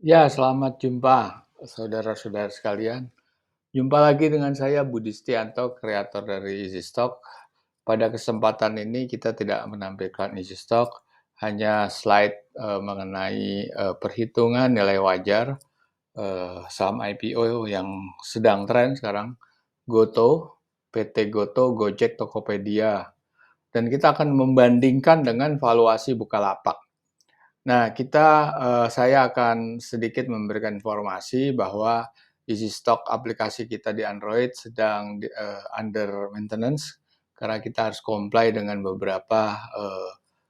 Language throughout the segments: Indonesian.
Ya, selamat jumpa saudara-saudara sekalian. Jumpa lagi dengan saya Budi Setianto, kreator dari EasyStock. Pada kesempatan ini kita tidak menampilkan EasyStock, hanya slide mengenai perhitungan nilai wajar saham IPO yang sedang tren sekarang, Goto, PT Goto, Gojek, Tokopedia. Dan kita akan membandingkan dengan valuasi Bukalapak. Nah, saya akan sedikit memberikan informasi bahwa EasyStock aplikasi kita di Android sedang under maintenance karena kita harus comply dengan beberapa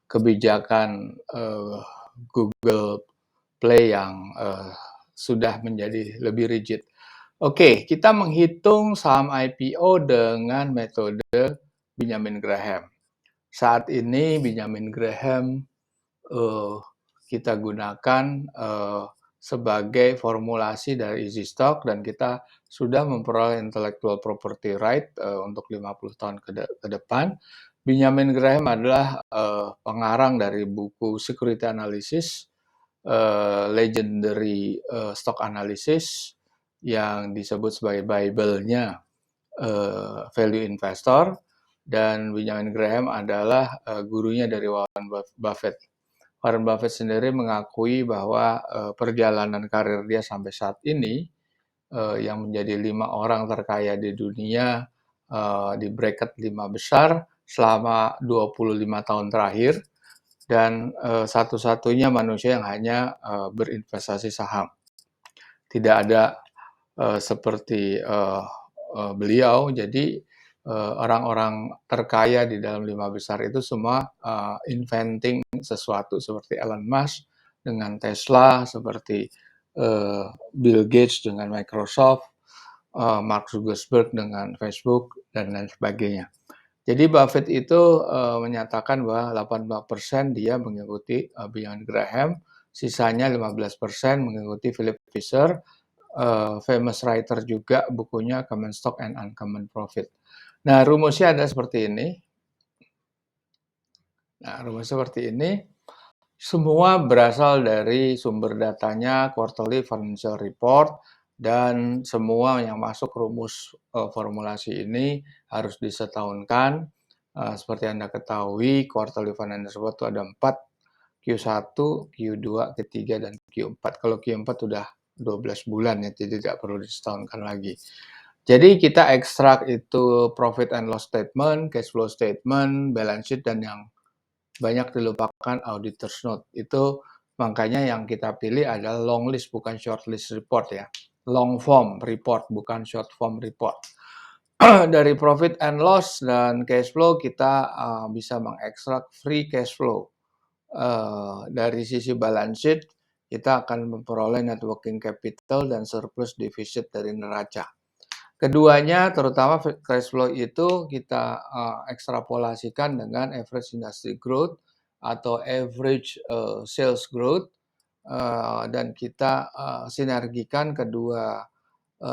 kebijakan Google Play yang sudah menjadi lebih rigid. Oke, kita menghitung saham IPO dengan metode Benjamin Graham. Saat ini Benjamin Graham uh, kita gunakan sebagai formulasi dari EasyStock dan kita sudah memperoleh intellectual property right untuk 50 tahun ke depan. Benjamin Graham adalah pengarang dari buku Security Analysis, Legendary Stock Analysis yang disebut sebagai Bible-nya value investor, dan Benjamin Graham adalah gurunya dari Warren Buffett. Warren Buffett sendiri mengakui bahwa perjalanan karir dia sampai saat ini yang menjadi 5 orang terkaya di dunia di bracket 5 besar selama 25 tahun terakhir, dan satu-satunya manusia yang hanya berinvestasi saham. Tidak ada seperti beliau, jadi orang-orang terkaya di dalam 5 besar itu semua inventing sesuatu, seperti Elon Musk dengan Tesla, seperti Bill Gates dengan Microsoft, Mark Zuckerberg dengan Facebook, dan lain sebagainya. Jadi Buffett itu menyatakan bahwa 85% dia mengikuti Benjamin Graham, sisanya 15% mengikuti Philip Fisher, famous writer juga, bukunya Common Stock and Uncommon Profit. Nah, rumusnya ada seperti ini. Semua berasal dari sumber datanya quarterly financial report, dan semua yang masuk rumus formulasi ini harus disetahunkan. Seperti Anda ketahui, quarterly financial report itu ada 4, Q1, Q2, Q3, dan Q4. Kalau Q4 sudah 12 bulan ya, jadi tidak perlu disetahunkan lagi. Jadi kita ekstrak itu profit and loss statement, cash flow statement, balance sheet, dan yang banyak dilupakan auditor's note. Itu makanya yang kita pilih adalah long list bukan short list report ya. Long form report bukan short form report. Dari profit and loss dan cash flow kita bisa mengekstrak free cash flow. Dari sisi balance sheet kita akan memperoleh net working capital dan surplus deficit dari neraca. Keduanya, terutama cash flow itu kita ekstrapolasikan dengan average industry growth atau average sales growth, dan kita sinergikan kedua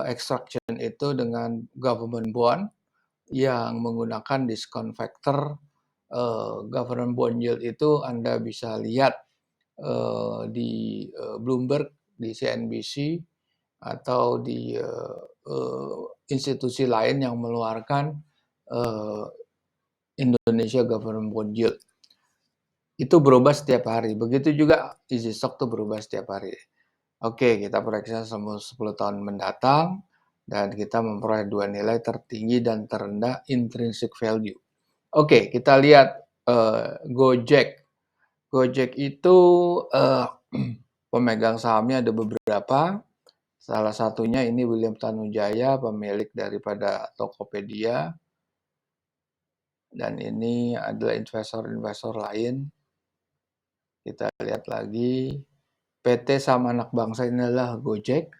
extraction itu dengan government bond yang menggunakan discount factor. Government bond yield itu Anda bisa lihat di Bloomberg, di CNBC, atau di institusi lain yang mengeluarkan Indonesia Government Bond Yield. Itu berubah setiap hari. Begitu juga EasyStock itu berubah setiap hari. Oke, kita proyeksi 10 tahun mendatang, dan kita memperoleh dua nilai tertinggi dan terendah intrinsic value. Oke, kita lihat Gojek. Gojek itu pemegang sahamnya ada beberapa. Salah satunya ini William Tanujaya, pemilik daripada Tokopedia. Dan ini adalah investor-investor lain. Kita lihat lagi. PT sama anak bangsa ini adalah Gojek.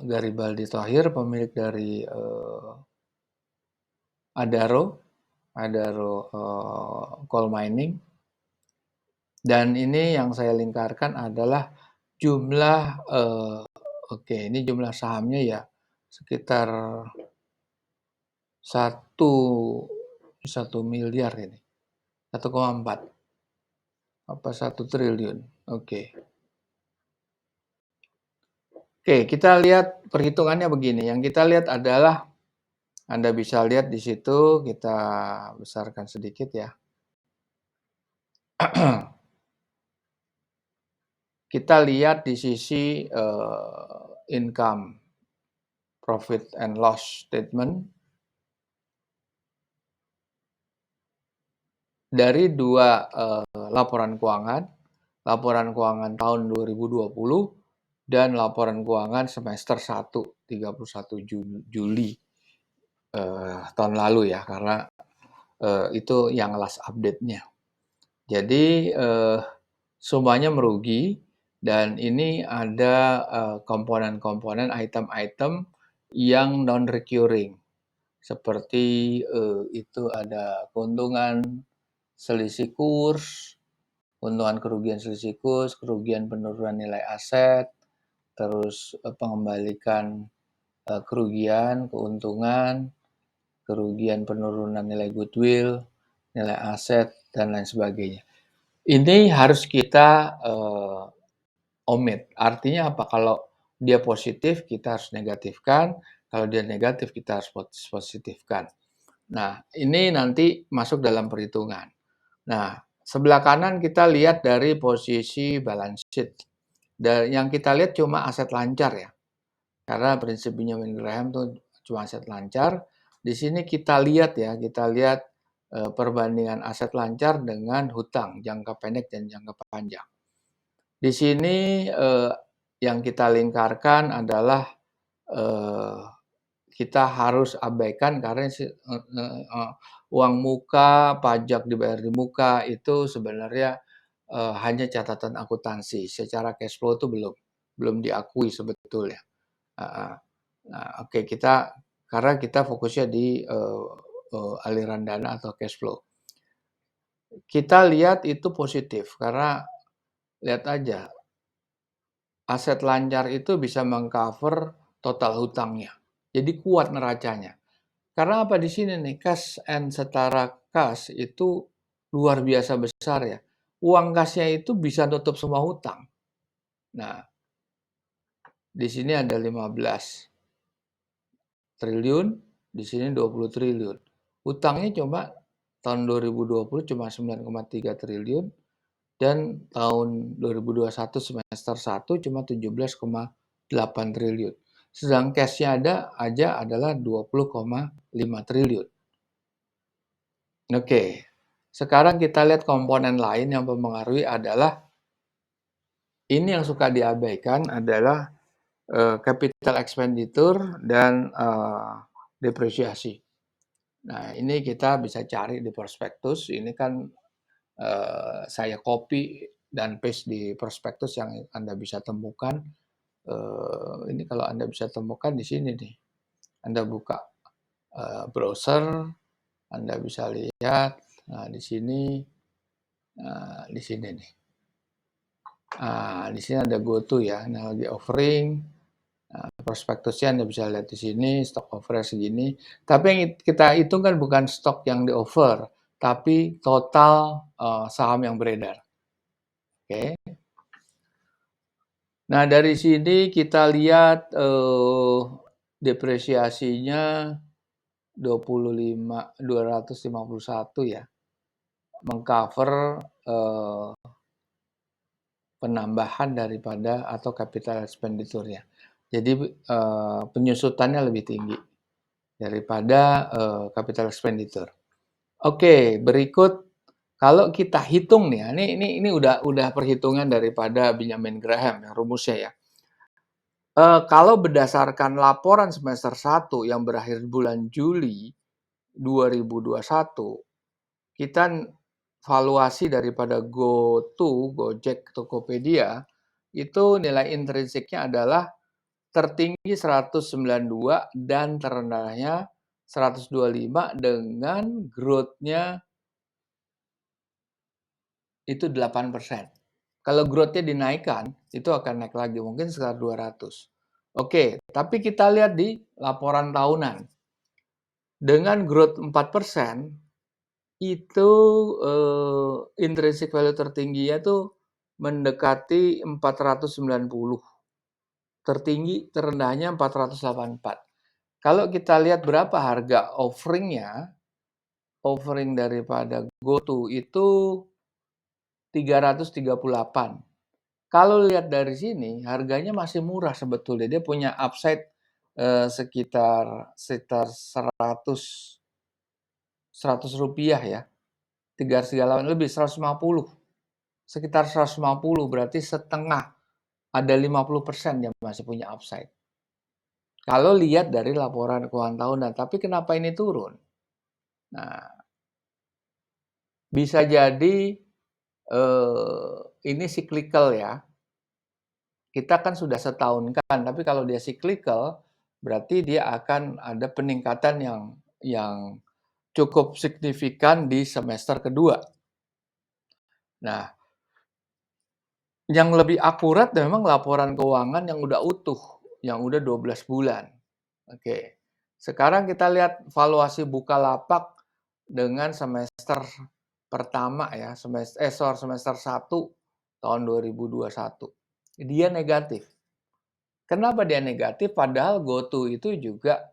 Garibaldi Thohir, pemilik dari Adaro coal mining. Dan ini yang saya lingkarkan adalah jumlah, ini jumlah sahamnya ya sekitar 1 miliar ini, 1,4 apa 1 triliun. Oke. Oke, kita lihat perhitungannya begini, yang kita lihat adalah Anda bisa lihat di situ, kita besarkan sedikit ya. Kita lihat di sisi, income, profit and loss statement dari 2 laporan keuangan tahun 2020 dan laporan keuangan semester 1, 31 Juli, tahun lalu ya, karena, itu yang last update-nya. Jadi, semuanya merugi dan ini ada, komponen-komponen item-item yang non recurring seperti, itu ada keuntungan selisih kurs, keuntungan kerugian selisih kurs, kerugian penurunan nilai aset, terus, pengembalikan, kerugian, keuntungan, kerugian penurunan nilai goodwill, nilai aset, dan lain sebagainya. Ini harus kita, omit. Artinya apa? Kalau dia positif, kita harus negatifkan, kalau dia negatif, kita harus positifkan. Nah, ini nanti masuk dalam perhitungan. Nah, sebelah kanan kita lihat dari posisi balance sheet. Dan yang kita lihat cuma aset lancar ya, karena prinsip Benjamin Graham tuh cuma aset lancar. Di sini kita lihat ya, kita lihat perbandingan aset lancar dengan hutang jangka pendek dan jangka panjang. Di sini yang kita lingkarkan adalah eh, kita harus abaikan karena uang muka, pajak dibayar di muka itu sebenarnya hanya catatan akuntansi. Secara cash flow itu belum diakui sebetulnya. Nah, oke, karena kita fokusnya di aliran dana atau cash flow. Kita lihat itu positif karena lihat aja aset lancar itu bisa mengcover total hutangnya. Jadi kuat neracanya. Karena apa di sini nih, cash and setara kas itu luar biasa besar ya. Uang kasnya itu bisa tutup semua hutang. Nah, di sini ada 15 triliun, di sini 20 triliun. Hutangnya cuma tahun 2020 cuma 9,3 triliun dan tahun 2021 semester 1 cuma 17,8 triliun. Sedang cash-nya aja adalah 20,5 triliun. Oke, sekarang kita lihat komponen lain yang mempengaruhi adalah ini yang suka diabaikan adalah capital expenditure dan depresiasi. Nah, ini kita bisa cari di prospektus. Ini kan saya copy dan paste di prospektus yang Anda bisa temukan. Ini kalau Anda bisa temukan di sini nih. Anda buka browser, Anda bisa lihat. Nah, di sini nih. Di sini ada GoTo ya. Nah, lagi offering. Prospektusnya Anda bisa lihat di sini, stok offer segini. Tapi yang kita hitung kan bukan stok yang di offer, tapi total saham yang beredar. Oke. Nah, dari sini kita lihat depresiasinya 251 ya. Mengcover penambahan daripada atau capital expenditure-nya. Jadi penyusutannya lebih tinggi daripada capital expenditure. Oke, berikut kalau kita hitung nih, ini udah perhitungan daripada Benjamin Graham ya, rumusnya ya. Kalau berdasarkan laporan semester 1 yang berakhir bulan Juli 2021, kita valuasi daripada GoTo, Gojek, Tokopedia, itu nilai intrinsiknya adalah tertinggi 192 dan terendahnya 125 dengan growth-nya itu 8%. Kalau growth-nya dinaikkan, itu akan naik lagi, mungkin sekitar 200. Oke, tapi kita lihat di laporan tahunan. Dengan growth 4%, itu intrinsic value tertingginya tuh mendekati 490. tertinggi terendahnya 484. Kalau kita lihat berapa harga offering daripada GoTo itu 338. Kalau lihat dari sini harganya masih murah sebetulnya. Dia punya upside sekitar 100 rupiah ya. 338 lebih 150. Sekitar 150 berarti setengah. Ada 50% yang masih punya upside. Kalau lihat dari laporan keuangan tahunan, tapi kenapa ini turun? Nah, bisa jadi ini cyclical ya. Kita kan sudah setahun kan, tapi kalau dia cyclical, berarti dia akan ada peningkatan yang cukup signifikan di semester kedua. Nah, yang lebih akurat memang laporan keuangan yang udah utuh, yang udah 12 bulan. Oke. Sekarang kita lihat valuasi Bukalapak dengan semester pertama ya, semester 1 tahun 2021. Dia negatif. Kenapa dia negatif? Padahal GoTo itu juga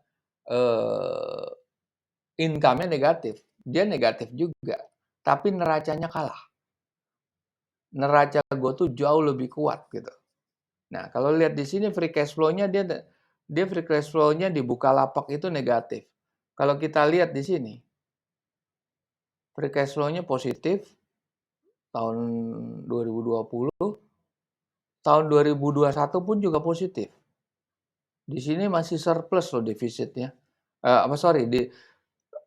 eh, income-nya negatif. Dia negatif juga, tapi neracanya kalah. Neraca GoTo jauh lebih kuat gitu. Nah, kalau lihat di sini free cash flow-nya dia free cash flow-nya di Bukalapak itu negatif. Kalau kita lihat di sini, free cash flow-nya positif tahun 2020, tahun 2021 pun juga positif. Di sini masih surplus loh defisitnya. Di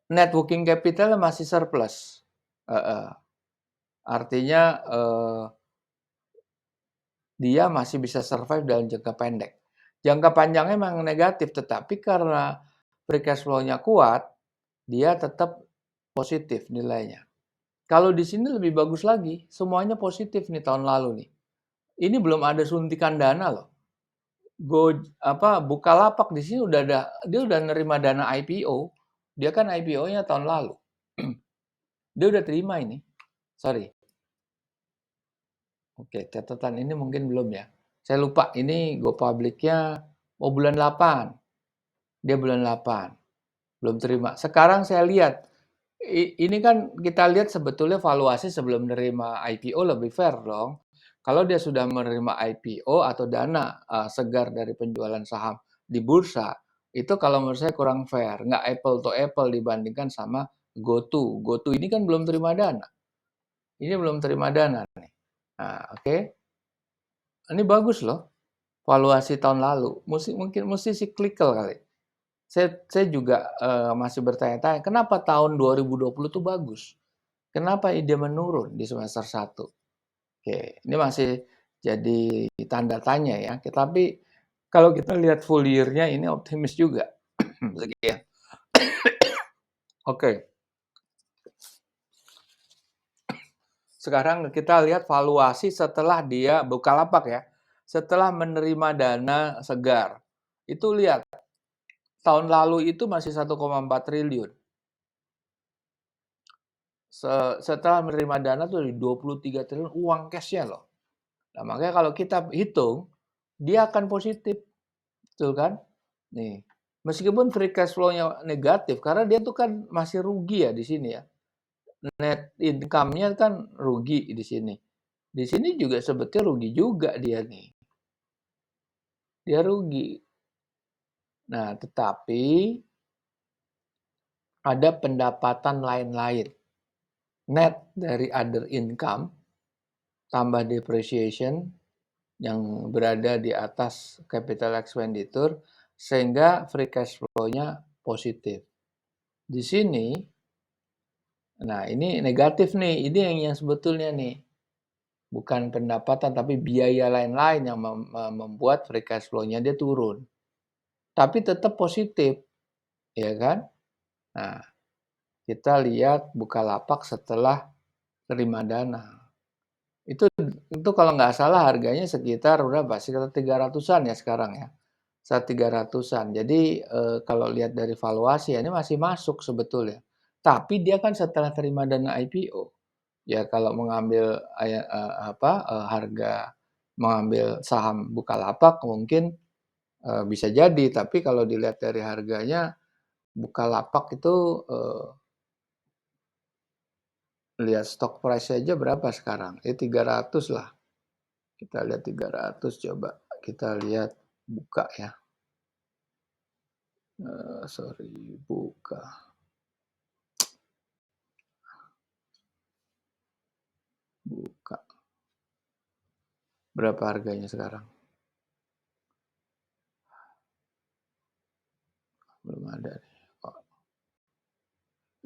net working capital masih surplus. Artinya dia masih bisa survive dalam jangka pendek. Jangka panjangnya memang negatif, tetapi karena free cash flow-nya kuat, dia tetap positif nilainya. Kalau di sini lebih bagus lagi, semuanya positif nih tahun lalu nih. Ini belum ada suntikan dana loh. Bukalapak di sini dia udah nerima dana IPO. Dia kan IPO-nya tahun lalu. Dia udah terima ini. Sorry. Oke, catatan ini mungkin belum ya. Saya lupa, ini go public-nya bulan 8. Dia bulan 8. Belum terima. Sekarang saya lihat, ini kan kita lihat sebetulnya valuasi sebelum menerima IPO lebih fair dong. Kalau dia sudah menerima IPO atau dana segar dari penjualan saham di bursa, itu kalau menurut saya kurang fair. Nggak apple to apple dibandingkan sama GoTo. GoTo ini kan belum terima dana. Ini belum terima dana nih. Nah, oke. Ini bagus loh. Valuasi tahun lalu. Mungkin mesti cyclical kali. Saya juga masih bertanya-tanya, kenapa tahun 2020 tuh bagus? Kenapa dia menurun di semester 1? Oke, ini masih jadi tanda tanya ya. Tapi kalau kita lihat full year-nya ini optimis juga. Sekian. Oke. Sekarang kita lihat valuasi setelah dia Bukalapak ya. Setelah menerima dana segar. Itu lihat, tahun lalu itu masih 1,4 triliun. Setelah menerima dana tuh 23 triliun uang cash-nya loh. Nah, makanya kalau kita hitung, dia akan positif. Betul kan? Nih. Meskipun free cash flow-nya negatif, karena dia tuh kan masih rugi ya di sini ya. Net income-nya kan rugi di sini. Di sini juga sebetulnya rugi juga dia nih. Dia rugi. Nah, tetapi ada pendapatan lain-lain. Net dari other income tambah depreciation yang berada di atas capital expenditure sehingga free cash flow-nya positif. Di sini, nah ini negatif nih, ini yang sebetulnya nih. Bukan pendapatan tapi biaya lain-lain yang membuat free cash flow-nya dia turun. Tapi tetap positif, ya kan? Nah, kita lihat Bukalapak setelah terima dana. Itu kalau nggak salah harganya sekitar berapa? Sekitar 300-an ya sekarang ya. Saat 300-an. Jadi kalau lihat dari valuasi ya, ini masih masuk sebetulnya. Tapi dia kan setelah terima dana IPO. Ya kalau mengambil harga mengambil saham Bukalapak mungkin Bisa jadi, tapi kalau dilihat dari harganya, Bukalapak itu, lihat stock price aja berapa sekarang, 300 lah. Kita lihat 300 coba, kita lihat buka ya, sorry, buka. Buka. Berapa harganya sekarang? Belum ada nih. Oh,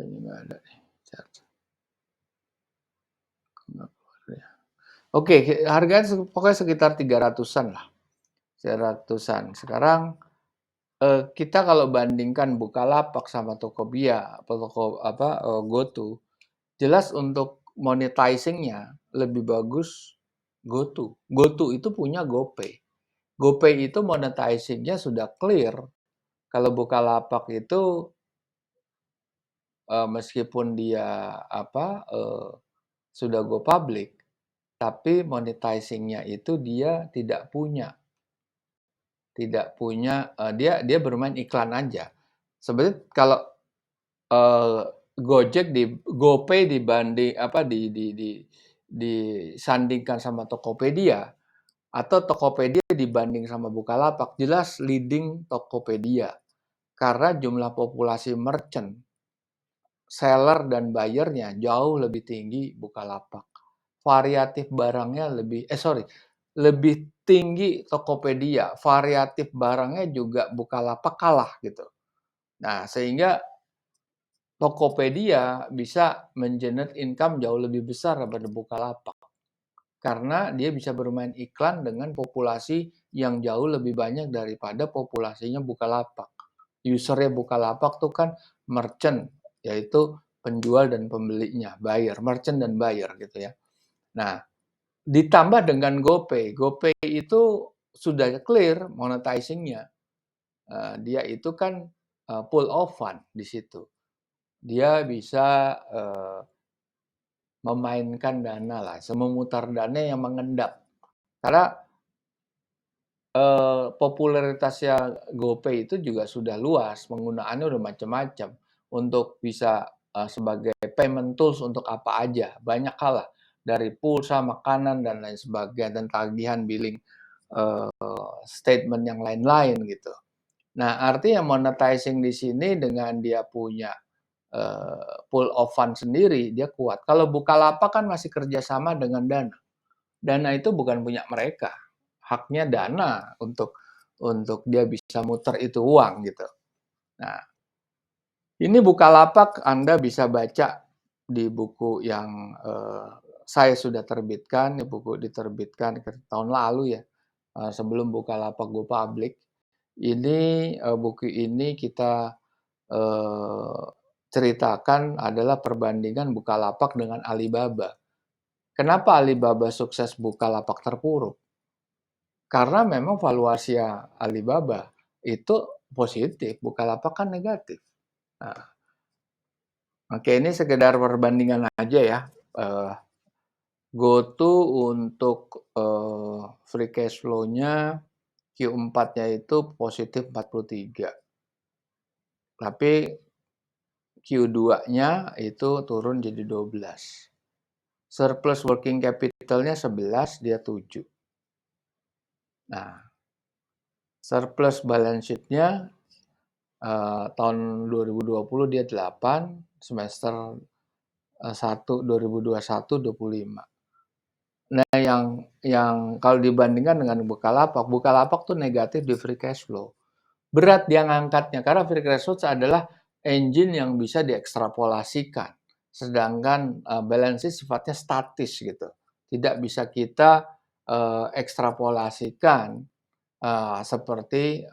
ini nggak ada nih. Charge. Nggak keluar ya. Oke, harganya pokoknya sekitar 300-an lah. 300-an. Sekarang kita kalau bandingkan Bukalapak sama Tokopedia, GoTo, jelas untuk monetizing-nya lebih bagus GoTo. GoTo itu punya GoPay. GoPay itu monetizing-nya sudah clear. Kalau Bukalapak itu meskipun dia sudah go public, tapi monetizing-nya itu dia tidak punya, dia bermain iklan aja. Sebenarnya kalau Gojek GoPay dibanding disandingkan sama Tokopedia atau Tokopedia dibanding sama Bukalapak, jelas leading Tokopedia karena jumlah populasi merchant, seller dan buyernya jauh lebih tinggi Bukalapak. Variatif barangnya lebih tinggi Tokopedia, variatif barangnya juga Bukalapak kalah gitu. Nah, sehingga Tokopedia bisa men-generate income jauh lebih besar daripada Bukalapak. Karena dia bisa bermain iklan dengan populasi yang jauh lebih banyak daripada populasinya Bukalapak. Usernya Bukalapak tuh kan merchant, yaitu penjual dan pembelinya, buyer, merchant dan buyer gitu ya. Nah, ditambah dengan GoPay. GoPay itu sudah clear monetizing-nya. Dia itu kan pool of fund di situ. Dia bisa memainkan dana lah, memutar dana yang mengendap. Karena popularitasnya GoPay itu juga sudah luas, penggunaannya udah macam-macam untuk bisa sebagai payment tools untuk apa aja, banyak hal lah, dari pulsa, makanan dan lain sebagainya, dan tagihan billing statement yang lain-lain gitu. Nah, artinya monetizing di sini dengan dia punya pool of fund sendiri, dia kuat. Kalau Bukalapak kan masih kerjasama dengan Dana. Dana itu bukan punya mereka, haknya Dana untuk dia bisa muter itu uang gitu. Nah, ini Bukalapak Anda bisa baca di buku yang saya sudah terbitkan, di buku diterbitkan tahun lalu ya, sebelum Bukalapak go public. Ini buku ini kita ceritakan adalah perbandingan Bukalapak dengan Alibaba. Kenapa Alibaba sukses, Bukalapak terpuruk? Karena memang valuasi Alibaba itu positif, Bukalapak kan negatif. Nah, oke, ini sekedar perbandingan aja ya. GoTo untuk free cash flow-nya Q4-nya itu positif 43. Tapi Q2-nya itu turun jadi 12. Surplus working capital-nya 11, dia 7. Nah, surplus balance sheet-nya tahun 2020 dia 8, semester 1 2021 25. Nah, yang kalau dibandingkan dengan Bukalapak tuh negatif di free cash flow. Berat dia ngangkatnya karena free cash flow adalah engine yang bisa diekstrapolasikan. Sedangkan balance sheet sifatnya statis gitu. Tidak bisa kita ekstrapolasikan seperti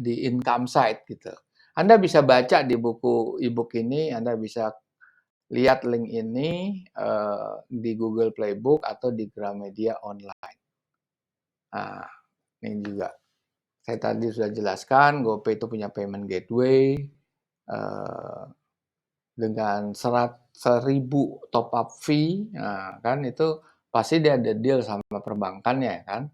di income side gitu. Anda bisa baca di buku e-book ini, Anda bisa lihat link ini di Google Playbook atau di Gramedia online. Nah, ini juga saya tadi sudah jelaskan, GoPay itu punya payment gateway dengan 1.000 top up fee, nah, kan itu pasti dia ada deal sama perbankannya kan,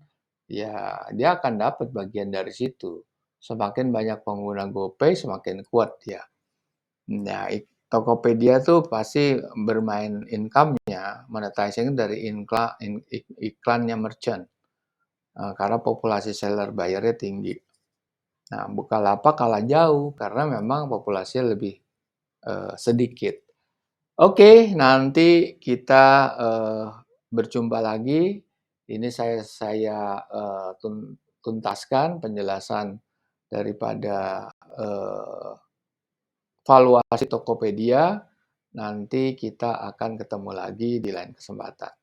ya dia akan dapat bagian dari situ. Semakin banyak pengguna GoPay, semakin kuat dia. Nah, Tokopedia tuh pasti bermain income-nya, monetizing dari iklannya merchant, karena populasi seller buyernya tinggi. Nah, Bukalapak kalah jauh karena memang populasinya lebih sedikit. Oke, nanti kita berjumpa lagi. Ini saya tuntaskan penjelasan daripada valuasi Tokopedia. Nanti kita akan ketemu lagi di lain kesempatan.